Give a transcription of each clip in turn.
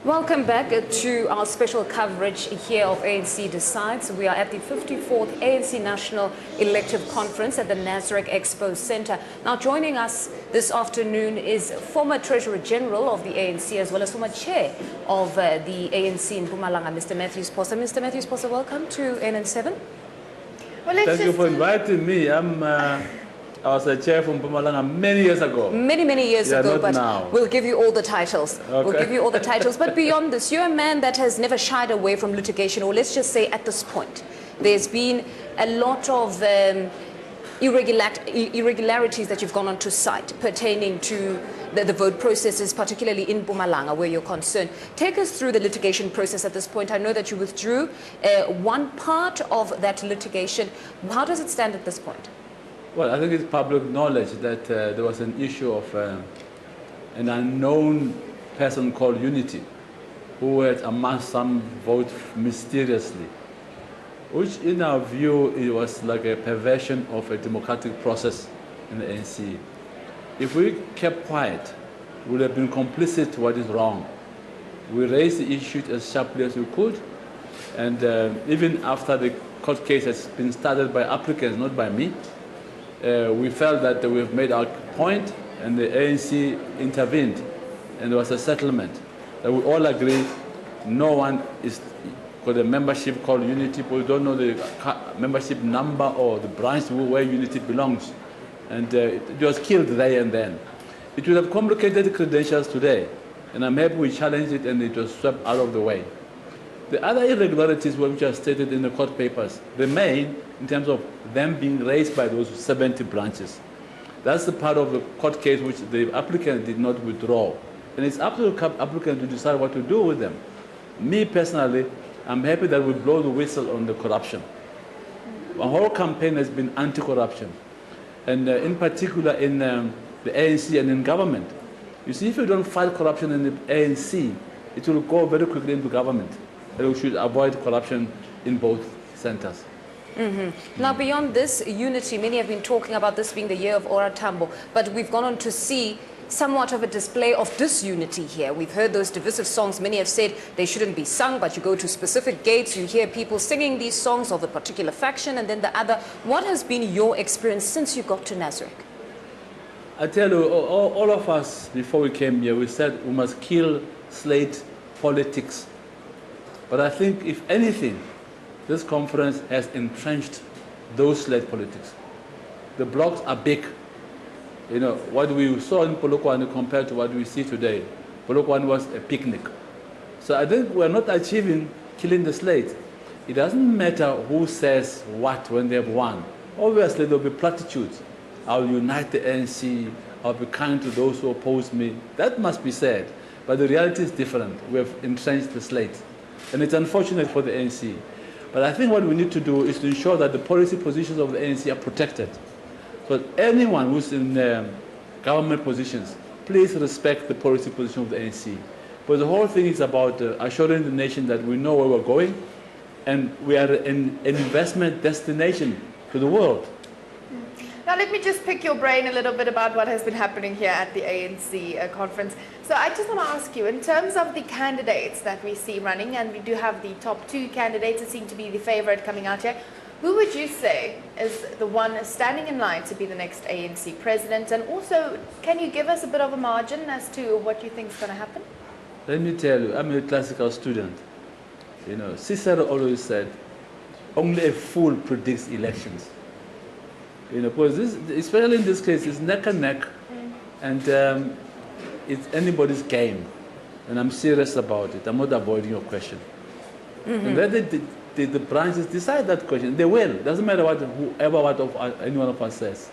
Welcome back to our special coverage here of ANC Decides. We are at the 54th ANC National Elective Conference at the Nasrec Expo Center. Now joining us this afternoon is former Treasurer General of the ANC as well as former Chair of the ANC in Mpumalanga, Mr. Mathews Phosa. Mr. Mathews Phosa, welcome to NN7. Well, Thank you for inviting me. I was a chair from Mpumalanga many years ago. Many years ago, but now. We'll give you all the titles. Okay. We'll give you all the titles. But beyond this, you're a man that has never shied away from litigation, or let's just say at this point, there's been a lot of irregularities that you've gone on to cite pertaining to the vote processes, particularly in Mpumalanga, where you're concerned. Take us through the litigation process at this point. I know that you withdrew one part of that litigation. How does it stand at this point? Well, I think it's public knowledge that there was an issue of an unknown person called Unity who had amassed some votes mysteriously, which in our view, it was like a perversion of a democratic process in the ANC. If we kept quiet, we would have been complicit to what is wrong. We raised the issue as sharply as we could, and even after the court case has been started by applicants, not by me, we felt that we've made our point, and the ANC intervened, and there was a settlement that we all agreed no one is got a membership called Unity, but we don't know the membership number or the branch where Unity belongs. And it was killed there and then. It would have complicated the credentials today, and I'm happy we challenged it and it was swept out of the way. The other irregularities which are stated in the court papers remain in terms of them being raised by those 70 branches. That's the part of the court case which the applicant did not withdraw. And it's up to the applicant to decide what to do with them. Me personally, I'm happy that we blow the whistle on the corruption. Our whole campaign has been anti-corruption, and in particular in the ANC and in government. You see, if you don't fight corruption in the ANC, it will go very quickly into government. And we should avoid corruption in both centers. Now, beyond this unity, many have been talking about this being the year of Ora Tambo, but we've gone on to see somewhat of a display of disunity here. We've heard those divisive songs. Many have said they shouldn't be sung, but you go to specific gates, you hear people singing these songs of a particular faction and then the other. What has been your experience since you got to Nasrec? I tell you, all of us, before we came here, we said we must kill slate politics. But I think, if anything, this conference has entrenched those slate politics. The blocks are big. You know, what we saw in Polokwane compared to what we see today, Polokwane was a picnic. So I think we're not achieving killing the slate. It doesn't matter who says what when they have won. Obviously, there'll be platitudes. I'll unite the ANC. I'll be kind to those who oppose me. That must be said. But the reality is different. We have entrenched the slate. And it's unfortunate for the ANC. But I think what we need to do is to ensure that the policy positions of the ANC are protected. So anyone who's in government positions, please respect the policy position of the ANC. But the whole thing is about assuring the nation that we know where we're going, and we are an investment destination to the world. Now, let me just pick your brain a little bit about what has been happening here at the ANC conference. So I just want to ask you, in terms of the candidates that we see running, and we do have the top two candidates that seem to be the favorite coming out here, who would you say is the one standing in line to be the next ANC president? And also, can you give us a bit of a margin as to what you think is going to happen? Let me tell you, I'm a classical student. You know, Cicero always said, only a fool predicts elections. You know, because this, especially in this case, it's neck and neck, and it's anybody's game. And I'm serious about it. I'm not avoiding your question. And whether the branches decide that question, they will. It doesn't matter what any one of us says.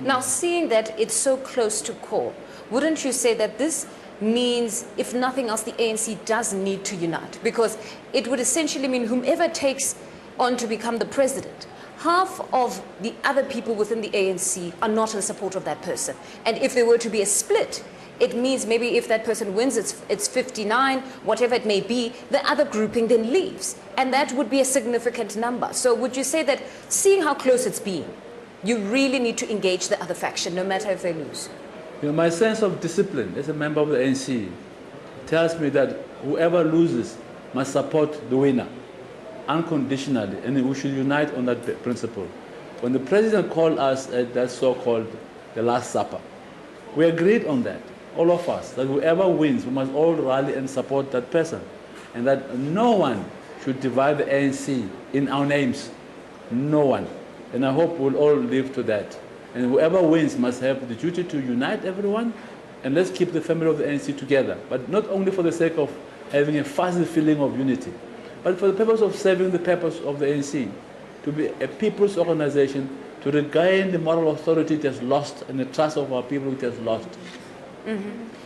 Now, seeing that it's so close to call, wouldn't you say that this means, if nothing else, the ANC does need to unite? Because it would essentially mean whomever takes on to become the president, half of the other people within the ANC are not in support of that person. And if there were to be a split, it means maybe if that person wins, it's 59, whatever it may be, the other grouping then leaves. And that would be a significant number. So would you say that, seeing how close it's been, you really need to engage the other faction, no matter if they lose? You know, my sense of discipline as a member of the ANC tells me that whoever loses must support the winner unconditionally, and we should unite on that principle. When the president called us at that so-called the Last Supper, we agreed on that, all of us, that whoever wins, we must all rally and support that person, and that no one should divide the ANC in our names, no one. And I hope we'll all live to that. And whoever wins must have the duty to unite everyone, and let's keep the family of the ANC together, but not only for the sake of having a fuzzy feeling of unity, but for the purpose of serving the purpose of the ANC, to be a people's organization, to regain the moral authority it has lost and the trust of our people it has lost.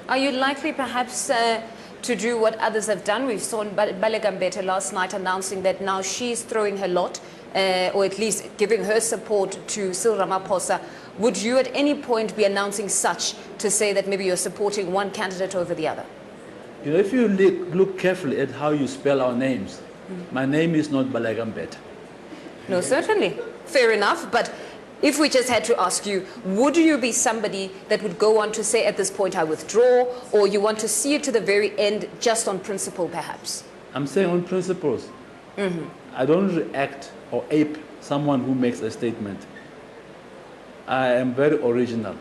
Are you likely perhaps to do what others have done? We saw Baleka Mbete last night announcing that now she's throwing her lot, or at least giving her support to Cyril Ramaphosa. Would you at any point be announcing such to say that maybe you're supporting one candidate over the other? You know, if you look carefully at how you spell our names, my name is not Baleka Mbete. No, certainly. Fair enough. But if we just had to ask you, would you be somebody that would go on to say at this point I withdraw, or you want to see it to the very end just on principle perhaps? I'm saying on principles. I don't react or ape someone who makes a statement. I am very original.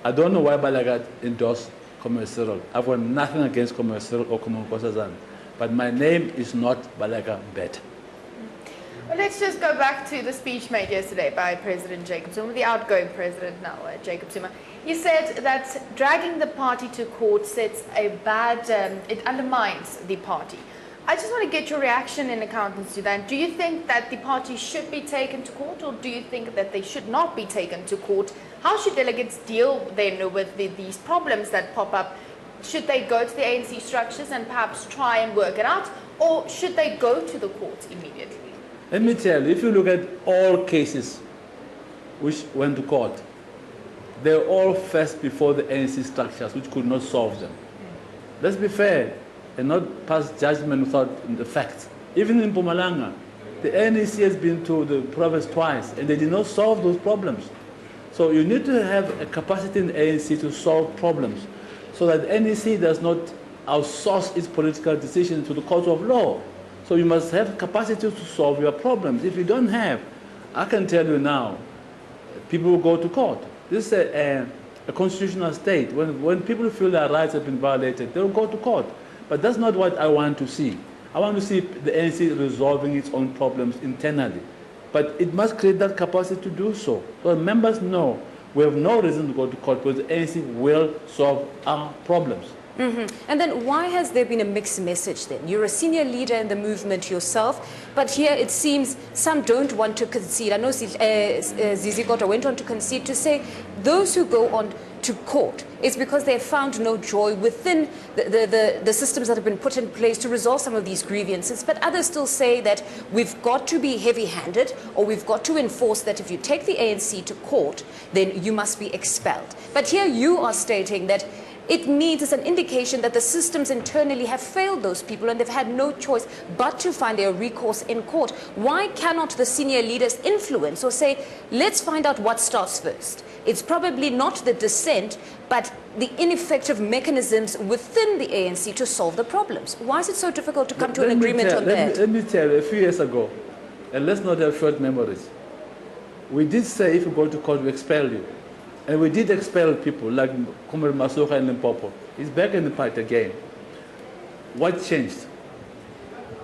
I don't know why Baleka endorsed Comrade Cyril. I've got nothing against Comrade Cyril or Comrade Nkosazana, but my name is not Baleka Mbete. Well, let's just go back to the speech made yesterday by President Jacob Zuma, the outgoing president now, Jacob Zuma. He said that dragging the party to court sets a bad, it undermines the party. I just want to get your reaction in accountants to that. Do you think that the party should be taken to court, or do you think that they should not be taken to court? How should delegates deal then with these problems that pop up? Should they go to the ANC structures and perhaps try and work it out, or should they go to the court immediately? Let me tell you, if you look at all cases which went to court, they were all first before the ANC structures, which could not solve them. Let's be fair and not pass judgment without the facts. Even in Mpumalanga, the ANC has been to the province twice, and they did not solve those problems. So you need to have a capacity in the ANC to solve problems, so that the NEC does not outsource its political decisions to the courts of law. So you must have capacity to solve your problems. If you don't have, I can tell you now, people will go to court. This is a constitutional state. When people feel their rights have been violated, they will go to court. But that's not what I want to see. I want to see the ANC resolving its own problems internally. But it must create that capacity to do so. So members know we have no reason to go to court because the ANC will solve our problems. And then why has there been a mixed message then? You're a senior leader in the movement yourself, but here it seems some don't want to concede. I know Zizi Kodwa went on to concede to say those who go on to court is because they have found no joy within the systems that have been put in place to resolve some of these grievances. But others still say that we've got to be heavy-handed, or we've got to enforce that if you take the ANC to court, then you must be expelled. But here you are stating that it means it's an indication that the systems internally have failed those people and they've had no choice but to find their recourse in court. Why cannot the senior leaders influence or say, let's find out what starts first? It's probably not the dissent, but the ineffective mechanisms within the ANC to solve the problems. Why is it so difficult to come to an agreement on that? Let me tell you, a few years ago, and let's not have short memories, we did say if you go to court, we expel you. And we did expel people like Comrade Masuka and Limpopo. He's back in the fight again. What changed?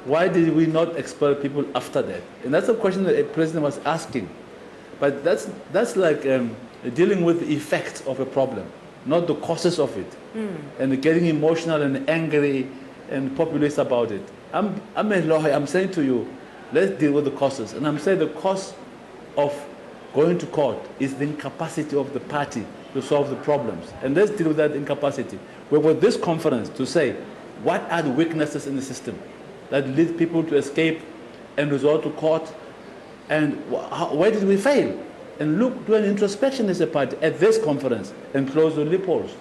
Why did we not expel people after that? And that's a question that the president was asking. But that's like dealing with the effects of a problem, not the causes of it. And getting emotional and angry and populist about it. I'm a lawyer. I'm saying to you, let's deal with the causes. And I'm saying the cause of going to court is the incapacity of the party to solve the problems. And let's deal with that incapacity. We're with this conference to say, what are the weaknesses in the system that lead people to escape and resort to court? And where did we fail? And look, do an introspection as a party at this conference and close the loopholes.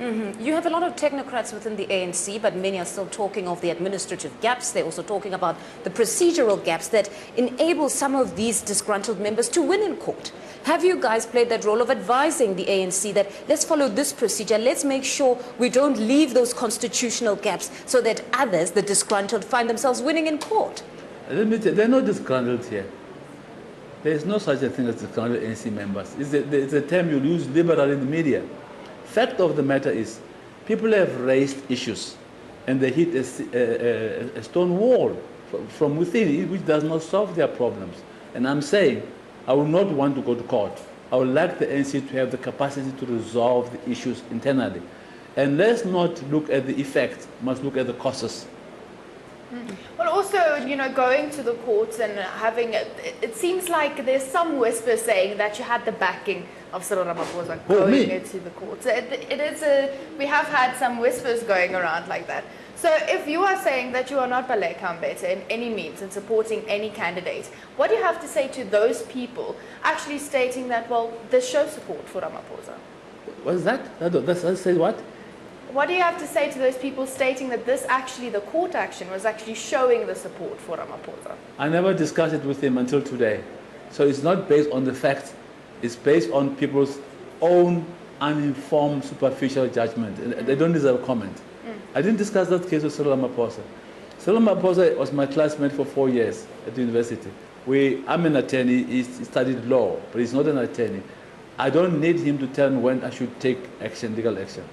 You have a lot of technocrats within the ANC, but many are still talking of the administrative gaps. They're also talking about the procedural gaps that enable some of these disgruntled members to win in court. Have you guys played that role of advising the ANC that let's follow this procedure, let's make sure we don't leave those constitutional gaps so that others, the disgruntled, find themselves winning in court? Let me tell you, they're not disgruntled here. There is no such a thing as disgruntled ANC members. It's a term you use liberally in the media. Fact of the matter is, people have raised issues and they hit a stone wall from within, which does not solve their problems. And I'm saying, I would not want to go to court. I would like the ANC to have the capacity to resolve the issues internally. And let's not look at the effect, must look at the causes. Well, also, going to the courts and having, it seems like there's some whispers saying that you had the backing of Cyril Ramaphosa going into the courts. We have had some whispers going around like that. So if you are saying that you are not Baleka Mbete in any means and supporting any candidate, what do you have to say to those people actually stating that, well, this shows support for Ramaphosa? What is that? That says what? What do you have to say to those people stating that this actually, the court action was actually showing the support for Ramaphosa? I never discussed it with him until today. So it's not based on the facts. It's based on people's own uninformed, superficial judgment. They don't deserve comment. I didn't discuss that case with Cyril Ramaphosa. Cyril Ramaphosa was my classmate for 4 years at the university. I'm an attorney. He studied law, but he's not an attorney. I don't need him to tell me when I should take action, legal action.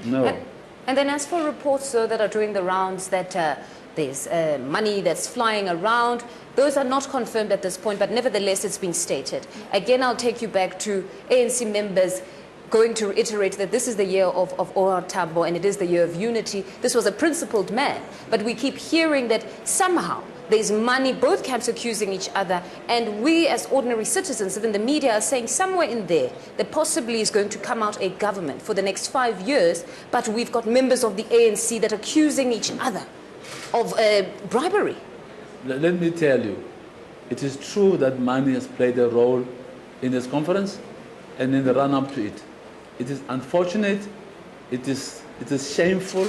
No. And then as for reports that are doing the rounds that there's money that's flying around, those are not confirmed at this point, but nevertheless it's been stated. Again, I'll take you back to ANC members going to reiterate that this is the year of OR Tambo and it is the year of unity. This was a principled man, but we keep hearing that somehow there's money, both camps accusing each other, and we as ordinary citizens, even the media, are saying somewhere in there that possibly is going to come out a government for the next 5 years, but we've got members of the ANC that are accusing each other of bribery. Let me tell you, it is true that money has played a role in this conference and in the run-up to it. It is unfortunate, it is shameful,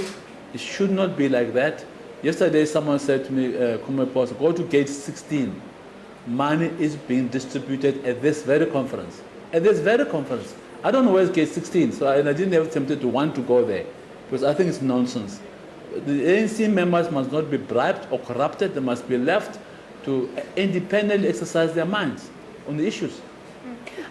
it should not be like that. Yesterday, someone said to me, go to gate 16. Money is being distributed at this very conference. At this very conference. I don't know where's gate 16, so I didn't have tempted to want to go there, because I think it's nonsense. The ANC members must not be bribed or corrupted. They must be left to independently exercise their minds on the issues.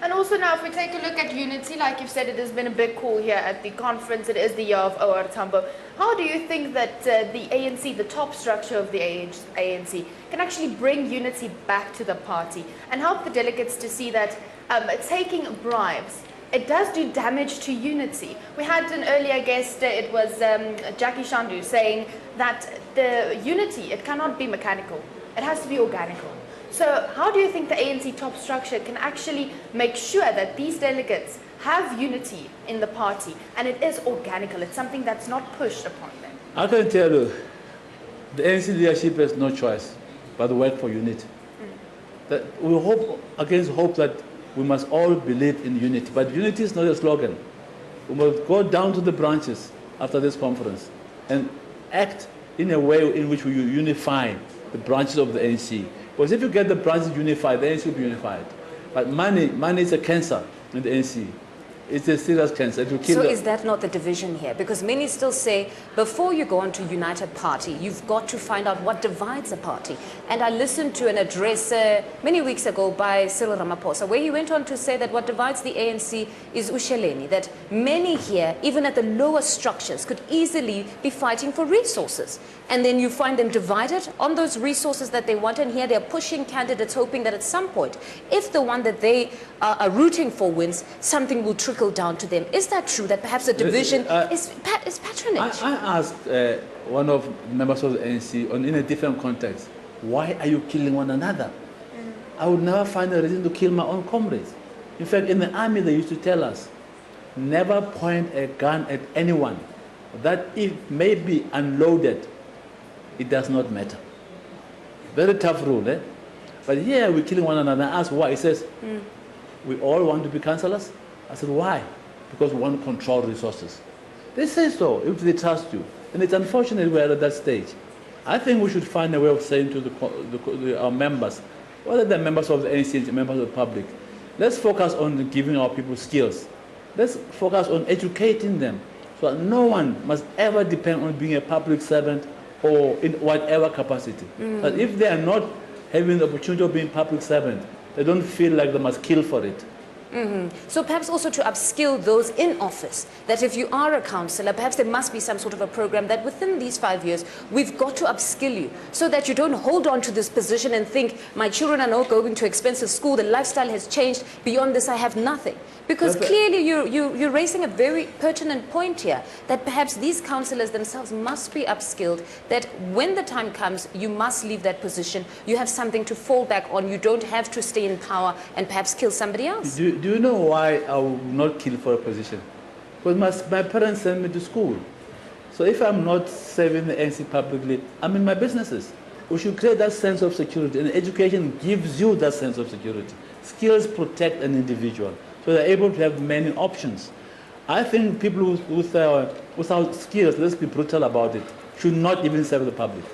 And also now, if we take a look at unity, like you've said, it has been a big call here at the conference. It is the year of OR Tambo. How do you think that the ANC, the top structure of the ANC, can actually bring unity back to the party and help the delegates to see that taking bribes, it does do damage to unity? We had an earlier guest, it was Jackie Shandu, saying that the unity, it cannot be mechanical. It has to be organical. So how do you think the ANC top structure can actually make sure that these delegates have unity in the party and it is organical, it's something that's not pushed upon them? I can tell you, the ANC leadership has no choice but to work for unity. That we hope against hope that we must all believe in unity, but unity is not a slogan. We must go down to the branches after this conference and act in a way in which we unify the branches of the ANC. Because if you get the branches unified, the ANC will be unified. But money is a cancer in the ANC. It's a serious cancer. It will kill. So is that not the division here? Because many still say, before you go on to unite a party, you've got to find out what divides a party. And I listened to an address many weeks ago by Cyril Ramaphosa, where he went on to say that what divides the ANC is Usheleni, that many here, even at the lower structures, could easily be fighting for resources. And then you find them divided on those resources that they want, and here they're pushing candidates, hoping that at some point, if the one that they are rooting for wins, something will trickle down to them. Is that true, that perhaps the division is patronage? I asked one of the members of the ANC in a different context, why are you killing one another? I would never find a reason to kill my own comrades. In fact, in the army, they used to tell us, never point a gun at anyone, that if may be unloaded, it does not matter. Very tough rule, eh? But here we're killing one another. I asked why. He says, we all want to be councillors. I said, why? Because we want to control resources. They say so, if they trust you. And it's unfortunate we're at that stage. I think we should find a way of saying to our members, whether they're members of the ANC, members of the public, let's focus on giving our people skills. Let's focus on educating them so that no one must ever depend on being a public servant or in whatever capacity. But if they are not having the opportunity of being public servant, they don't feel like they must kill for it. So perhaps also to upskill those in office, that if you are a councillor, perhaps there must be some sort of a program that within these 5 years, we've got to upskill you so that you don't hold on to this position and think, my children are not going to expensive school, the lifestyle has changed, beyond this I have nothing. Because clearly you're raising a very pertinent point here, that perhaps these councillors themselves must be upskilled, that when the time comes, you must leave that position, you have something to fall back on, you don't have to stay in power and perhaps kill somebody else. Do you know why I will not kill for a position? Because my parents sent me to school. So if I'm not serving the ANC publicly, I'm in my businesses. We should create that sense of security, and education gives you that sense of security. Skills protect an individual, so they're able to have many options. I think people without skills, let's be brutal about it, should not even serve the public.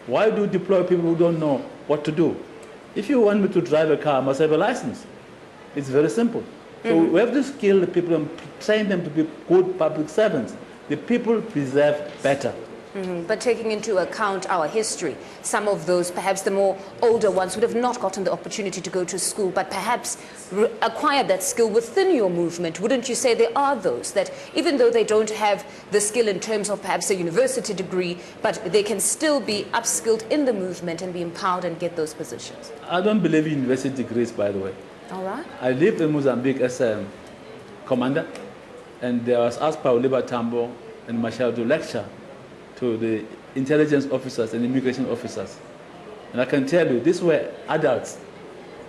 Why do you deploy people who don't know what to do? If you want me to drive a car, I must have a license. It's very simple. So we have to skill the people and train them to be good public servants. The people deserve better. But taking into account our history, some of those, perhaps the more older ones, would have not gotten the opportunity to go to school, but perhaps acquired that skill within your movement. Wouldn't you say there are those that, even though they don't have the skill in terms of perhaps a university degree, but they can still be upskilled in the movement and be empowered and get those positions? I don't believe in university degrees, by the way. All right. I lived in Mozambique as a commander, and I was asked by Oliver Tambo and Marshall to lecture to the intelligence officers and immigration officers. And I can tell you, these were adults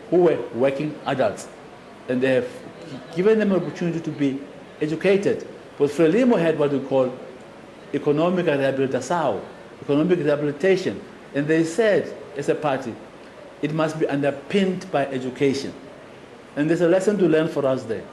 who were working adults, and they have given them an opportunity to be educated. But Frelimo had what we call economic rehabilitation, economic rehabilitation. And they said, as a party, it must be underpinned by education. And there's a lesson to learn for us there.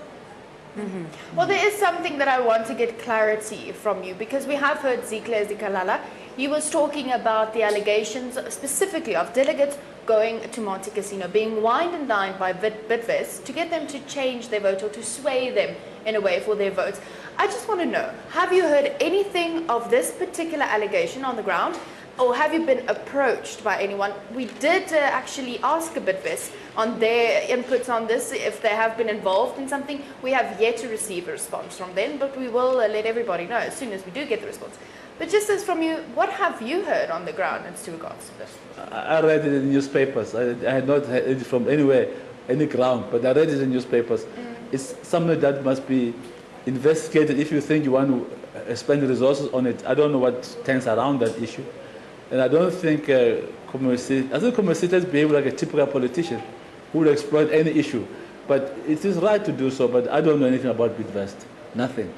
Well, there is something that I want to get clarity from you, because we have heard Zikle Zikalala. He was talking about the allegations specifically of delegates going to Monte Casino, being wined and dined by Bidvest to get them to change their vote or to sway them in a way for their votes. I just want to know, have you heard anything of this particular allegation on the ground? Or have you been approached by anyone? We did actually ask a Bidvest on their inputs on this, if they have been involved in something. We have yet to receive a response from them, but we will let everybody know as soon as we do get the response. But just as from you, what have you heard on the ground as to regards to this? I read it in the newspapers. I had not heard it from anywhere, any ground, but I read it in newspapers. It's something that must be investigated if you think you want to spend resources on it. I don't know what stands around that issue. And I don't think Commercitas behave like a typical politician who will exploit any issue. But it is right to do so, but I don't know anything about Bidvest. Nothing.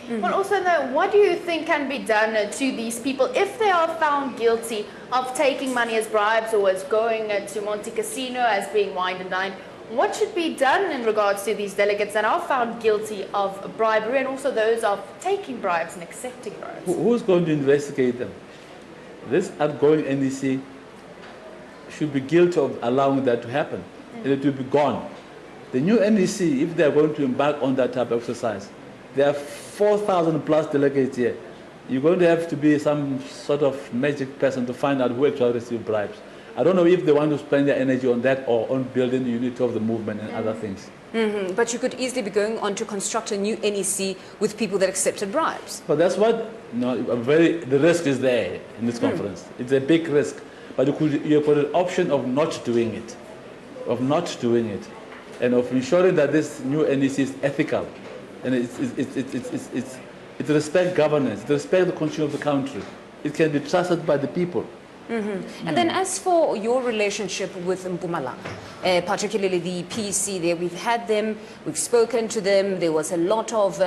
Well, also, though, what do you think can be done to these people if they are found guilty of taking money as bribes or as going to Monte Casino, as being wined and dined? What should be done in regards to these delegates that are found guilty of bribery, and also those of taking bribes and accepting bribes? Who's going to investigate them? This outgoing NEC should be guilty of allowing that to happen, and it will be gone. The new NEC, if they are going to embark on that type of exercise, there are 4,000 plus delegates here. You're going to have to be some sort of magic person to find out who actually received bribes. I don't know if they want to spend their energy on that or on building the unity of the movement and other things. But you could easily be going on to construct a new NEC with people that accepted bribes. But that's what, the risk is there in this conference. It's a big risk. But you put an option of not doing it, and of ensuring that this new NEC is ethical, and it respects governance, it respects the constitution of the country. It can be trusted by the people. And then as for your relationship with Mpumalanga, particularly the PC there, we've had them, we've spoken to them, there was a lot of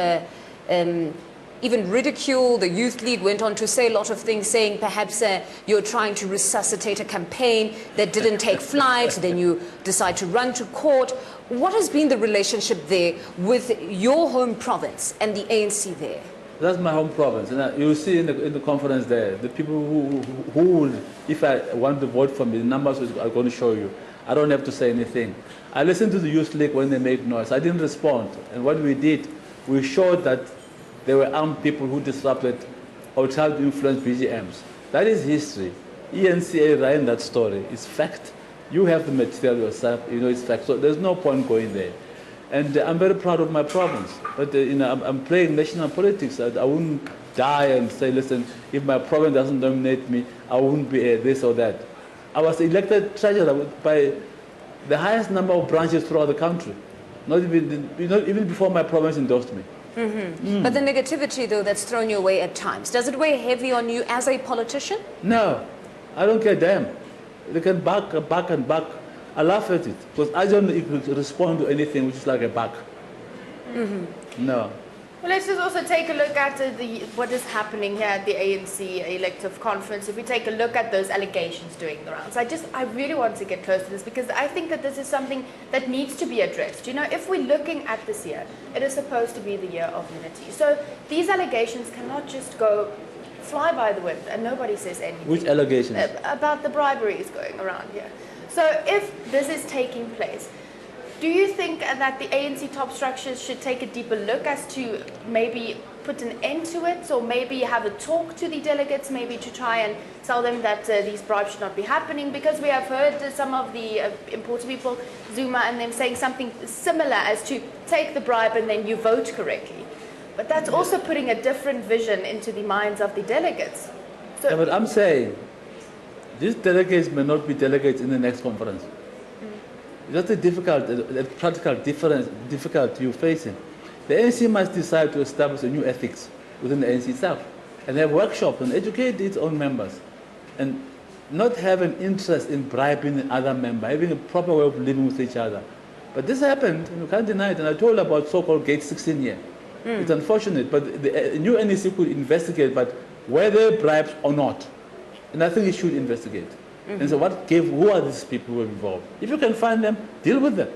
even ridicule. The Youth League went on to say a lot of things, saying perhaps you're trying to resuscitate a campaign that didn't take flight, then you decide to run to court. What has been the relationship there with your home province and the ANC there? That's my home province, and you'll see in the conference there, the people who would, if I want to vote for me, the numbers are going to show you. I don't have to say anything. I listened to the Youth League when they made noise. I didn't respond, and what we did, we showed that there were armed people who disrupted or tried to influence BGMs. That is history. ENCA ran that story. It's fact. You have the material yourself, you know it's fact. So there's no point going there. And I'm very proud of my province. But you know, I'm playing national politics. I wouldn't die and say, listen, if my province doesn't nominate me, I wouldn't be this or that. I was elected treasurer by the highest number of branches throughout the country. Not even before my province endorsed me. But the negativity, though, that's thrown your way at times, does it weigh heavy on you as a politician? No, I don't care damn. They can back and back. I laugh at it because I don't respond to anything which is like a back. No. Well, let's just also take a look at what is happening here at the ANC elective conference. If we take a look at those allegations doing the rounds, I really want to get close to this because I think that this is something that needs to be addressed. You know, if we're looking at this year, it is supposed to be the year of unity. So these allegations cannot just go fly by the wind and nobody says anything. Which allegations? About the briberies going around here. So if this is taking place, do you think that the ANC top structures should take a deeper look as to maybe put an end to it, or maybe have a talk to the delegates, maybe to try and tell them that these bribes should not be happening? Because we have heard some of the important people, Zuma and them, saying something similar as to take the bribe and then you vote correctly. But that's also putting a different vision into the minds of the delegates. So Yeah, but I'm saying, these delegates may not be delegates in the next conference. That's the practical difficulty you're facing. The ANC must decide to establish a new ethics within the ANC itself and have workshops and educate its own members and not have an interest in bribing the other member, having a proper way of living with each other. But this happened, and you can't deny it, and I told about so-called Gate 16 here. It's unfortunate, but the new NEC could investigate, but whether bribes or not. And I think it should investigate. And so who are these people who are involved? If you can find them, deal with them.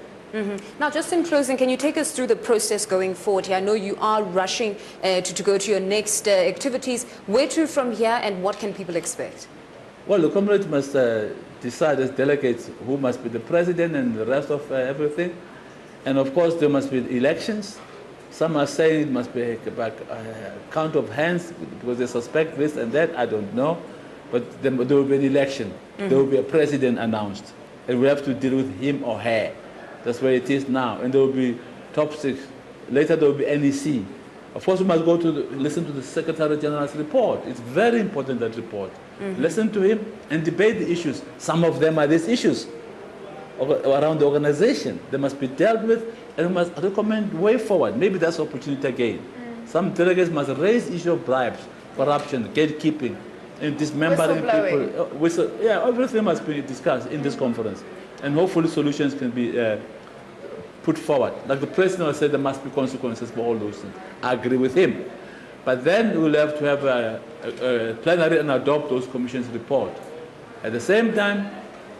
Now, just in closing, can you take us through the process going forward here? I know you are rushing to go to your next activities. Where to from here, and what can people expect? Well, the comrades must decide as delegates who must be the president and the rest of everything. And of course, there must be elections. Some are saying it must be a count of hands because they suspect this and that. I don't know. But there will be an election. There will be a president announced. And we have to deal with him or her. That's where it is now. And there will be top six. Later there will be NEC. Of course, we must go to listen to the Secretary General's report. It's very important, that report. Listen to him and debate the issues. Some of them are these issues around the organization. They must be dealt with, and we must recommend way forward. Maybe that's opportunity again. Some delegates must raise issue of bribes, corruption, gatekeeping, and dismembering people. Everything must be discussed in this conference. And hopefully solutions can be put forward. Like the president said, there must be consequences for all those things. I agree with him. But then we'll have to have a plenary and adopt those commission's report. At the same time,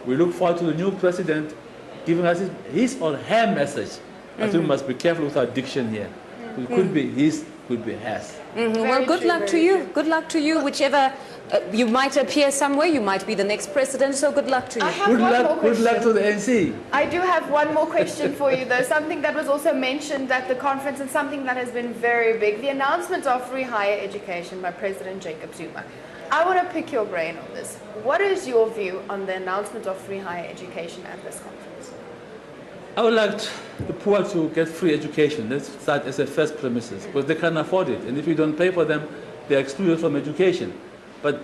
we look forward to the new president giving us his or her message. I think we must be careful with our diction here. It could be his, could be hers. Well, good luck to you. Good luck to you. Whichever you might appear somewhere, you might be the next president. So good luck to you. Good luck to the NC. I do have one more question for you, though. Something that was also mentioned at the conference and something that has been very big: the announcement of free higher education by President Jacob Zuma. I want to pick your brain on this. What is your view on the announcement of free higher education at this conference? I would like the poor to get free education. Let's start as a first premises, because they can't afford it. And if you don't pay for them, they're excluded from education. But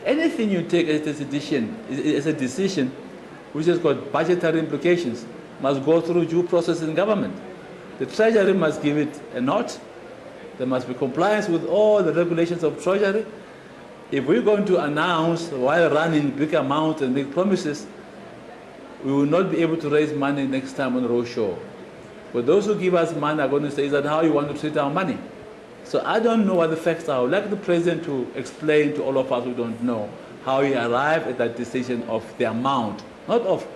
anything you take as a decision which has got budgetary implications must go through due process in government. The Treasury must give it a nod. There must be compliance with all the regulations of Treasury. If we're going to announce while running big amounts and make promises, we will not be able to raise money next time on the roadshow. But those who give us money are going to say, is that how you want to treat our money? So I don't know what the facts are. I would like the president to explain to all of us who don't know how he arrived at that decision of the amount, not of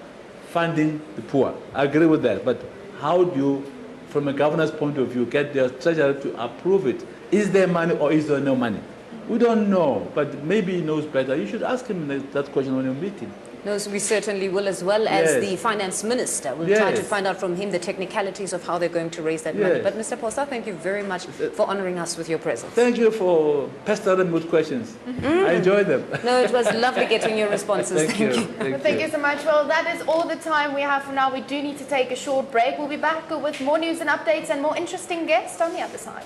funding the poor. I agree with that. But how do you, from a governor's point of view, get the treasurer to approve it? Is there money or is there no money? We don't know, but maybe he knows better. You should ask him that question when you meet him. No, so we certainly will, as well as Yes. the finance minister. We'll Yes. try to find out from him the technicalities of how they're going to raise that money. Yes. But Mr. Phosa, thank you very much for honoring us with your presence. Thank you for pestering with questions. I enjoyed them. No, it was lovely getting your responses. Thank you. Well, thank you so much. Well, that is all the time we have for now. We do need to take a short break. We'll be back with more news and updates and more interesting guests on the other side.